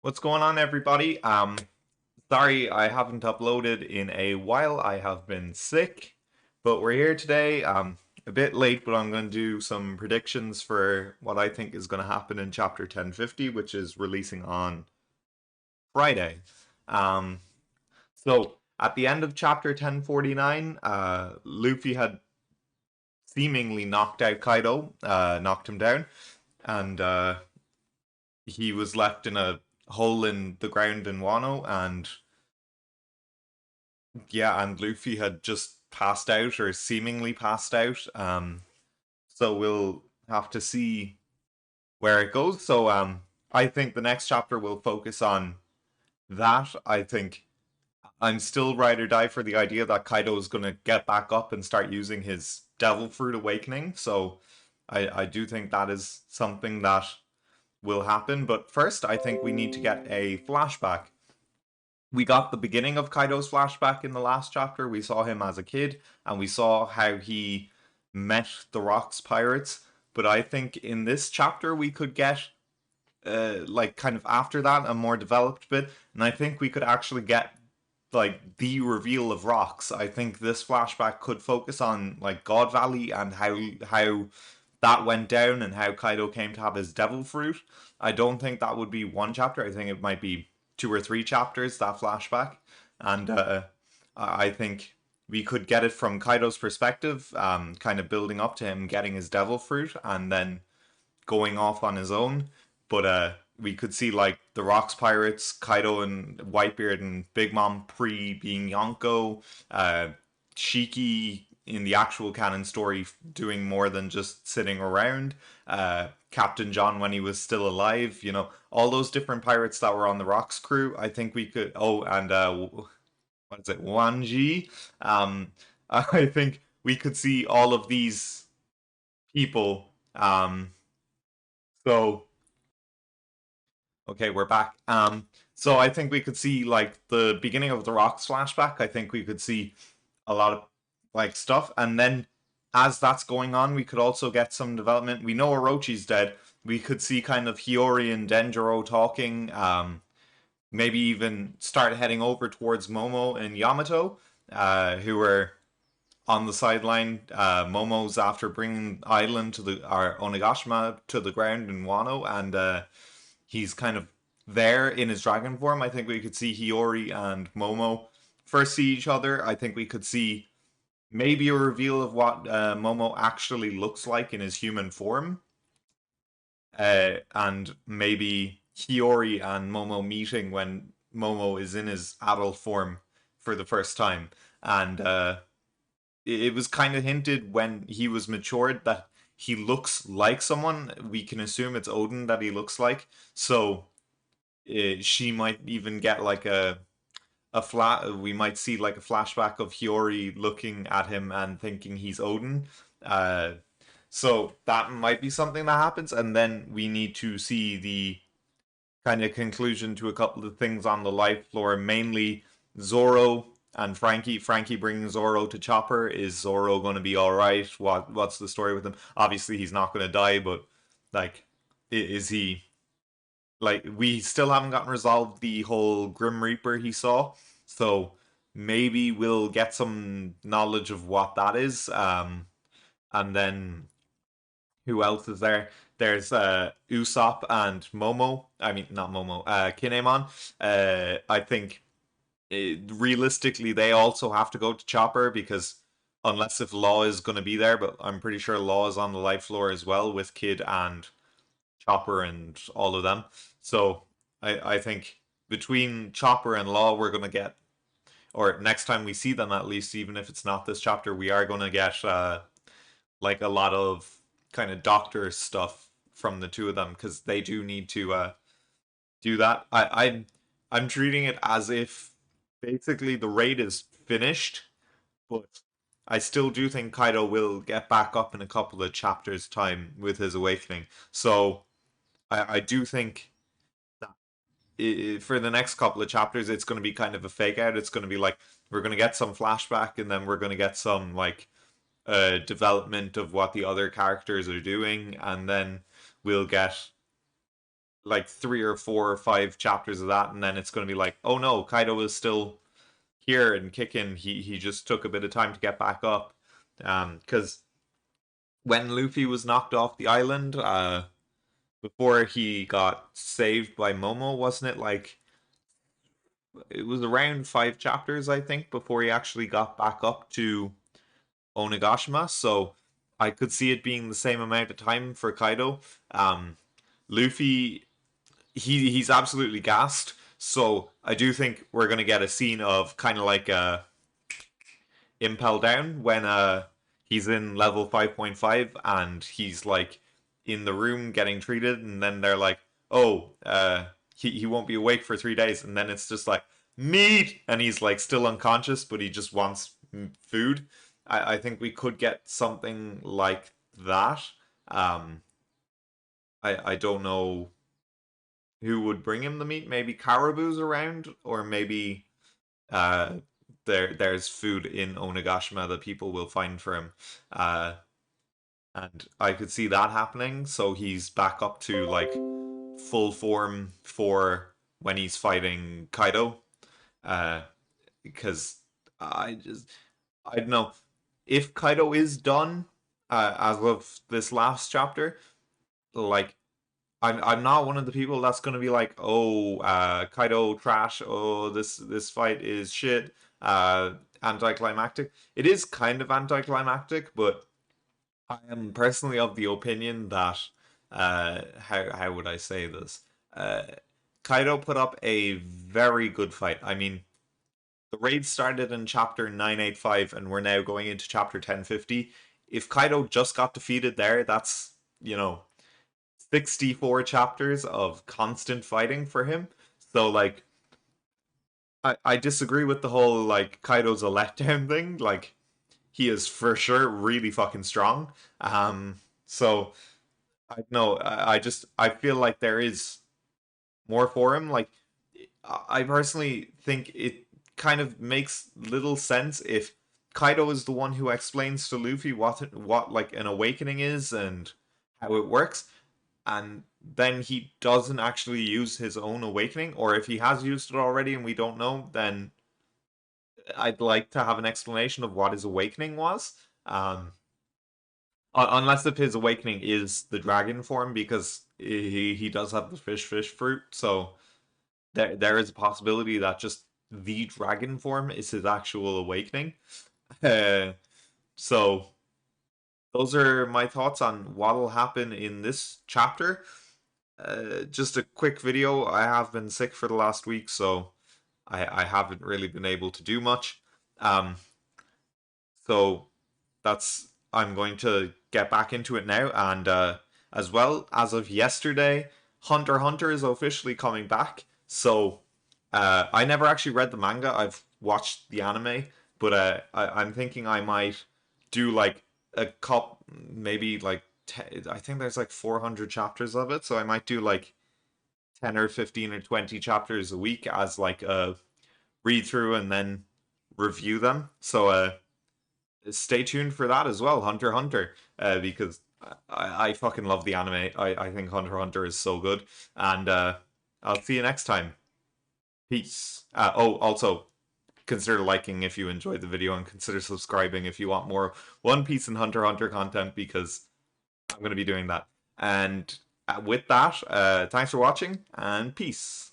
What's going on, everybody? Sorry I haven't uploaded in a while. I have been sick, but we're here today. A bit late, but I'm going to do some predictions for what I think is going to happen in chapter 1050, which is releasing on Friday. Um, so at the end of chapter 1049, Luffy had seemingly knocked out Kaido, knocked him down, and he was left in a hole in the ground in Wano, and yeah, and Luffy had just passed out or seemingly passed out. So we'll have to see where it goes. So I think the next chapter will focus on that. I think I'm still ride or die for the idea that Kaido is going to get back up and start using his Devil Fruit Awakening. So I do think that is something that will happen. But first, I think we need to get a flashback. We got the beginning of Kaido's flashback in the last chapter. We saw him as a kid, and we saw how he met the Rocks pirates. But I think in this chapter we could get like kind of after that a more developed bit, and I think we could actually get like the reveal of Rocks. I think this flashback could focus on like God Valley and how that went down and how Kaido came to have his devil fruit. I don't think that would be one chapter. I think it might be two or three chapters, that flashback. And I think we could get it from Kaido's perspective, kind of building up to him getting his devil fruit and then going off on his own. But we could see like the Rocks Pirates, Kaido and Whitebeard and Big Mom pre being Yonko, Shiki in the actual canon story doing more than just sitting around. Captain John when he was still alive, all those different pirates that were on the Rocks crew. I think we could. Oh, and what is it, Wanji? I think we could see all of these people. So Okay, we're back. So I think we could see like the beginning of the Rocks flashback. I think we could see a lot of like stuff, and then as that's going on, we could also get some development. We know Orochi's dead. We could see kind of Hiyori and Denjiro talking. Maybe even start heading over towards Momo and Yamato, who are on the sideline. Momo's after bringing Island to the or Onigashima to the ground in Wano, and he's kind of there in his dragon form. I think we could see Hiyori and Momo first see each other. I think we could see maybe a reveal of what Momo actually looks like in his human form, and maybe Hiyori and Momo meeting when Momo is in his adult form for the first time. And it was kind of hinted when he was matured that he looks like someone. We can assume it's Odin that he looks like. So she might even get like a flat. We might see like a flashback of Hiyori looking at him and thinking he's Odin. Uh, so that might be something that happens, and then we need to see the kind of conclusion to a couple of things on the life floor, mainly Zoro and Frankie. Frankie bringing Zoro to Chopper. Is Zoro going to be all right? What's the story with him? Obviously, he's not going to die, but like, is he like we still haven't gotten resolved the whole Grim Reaper he saw, so maybe we'll get some knowledge of what that is. And then who else is there? There's Usopp and Momo. I mean, not Momo. Kinemon. I think realistically they also have to go to Chopper because unless if Law is going to be there, but I'm pretty sure Law is on the life floor as well with Kid and Chopper and all of them. So I think between Chopper and Law, we're gonna get, or next time we see them at least, even if it's not this chapter, we are gonna get like a lot of kind of doctor stuff from the two of them because they do need to do that. I'm treating it as if basically the raid is finished, but I still do think Kaido will get back up in a couple of chapters' time with his awakening. So I do think for the next couple of chapters, it's going to be kind of a fake out. It's going to be like we're going to get some flashback, and then we're going to get some like development of what the other characters are doing, and then we'll get like 3 or 4 or 5 chapters of that, and then it's going to be like, oh no, Kaido is still here and kicking. He just took a bit of time to get back up. Because when Luffy was knocked off the island, before he got saved by Momo, wasn't it like it was around 5 chapters, I think, before he actually got back up to Onigashima. So I could see it being the same amount of time for Kaido. Um, Luffy, he's absolutely gassed. So I do think we're gonna get a scene of kind of like Impel Down when he's in level 5.5 and he's like in the room getting treated, and then they're like, oh, he won't be awake for 3 days, and then it's just like meat, and he's like still unconscious, but he just wants food. I think we could get something like that. Um, I don't know who would bring him the meat. Maybe Caribou's around, or maybe uh, there's food in Onigashima that people will find for him. Uh, and I could see that happening. So he's back up to like full form for when he's fighting Kaido. Uh, because I don't know if Kaido is done as of this last chapter. Like I'm not one of the people that's gonna be like, oh, Kaido trash. Oh, this fight is shit. Anticlimactic. It is kind of anticlimactic, but I am personally of the opinion that how would I say this? Uh, Kaido put up a very good fight. I mean, the raid started in chapter 985, and we're now going into chapter 1050. If Kaido just got defeated there, that's 64 chapters of constant fighting for him. So like I disagree with the whole like Kaido's a letdown thing. Like he is for sure really fucking strong. So I know I feel like there is more for him. Like I personally think it kind of makes little sense if Kaido is the one who explains to Luffy what like an awakening is and how it works, and then he doesn't actually use his own awakening, or if he has used it already and we don't know, then I'd like to have an explanation of what his awakening was. Unless if his awakening is the dragon form, because he does have the fish fruit, so there is a possibility that just the dragon form is his actual awakening. Uh, so those are my thoughts on what'll happen in this chapter. Just a quick video. I have been sick for the last week, so I haven't really been able to do much. Um, so that's I'm going to get back into it now, and as well as of yesterday, Hunter x Hunter is officially coming back. So I never actually read the manga. I've watched the anime, but I'm thinking I might do like a cup, maybe like I think there's like 400 chapters of it, so I might do like 10 or 15 or 20 chapters a week as like a read through and then review them. So stay tuned for that as well, Hunter x Hunter, because I fucking love the anime. I think Hunter x Hunter is so good, and I'll see you next time. Peace. Oh, also consider liking if you enjoyed the video, and consider subscribing if you want more One Piece and Hunter x Hunter content, because I'm going to be doing that. And with that, thanks for watching, and peace.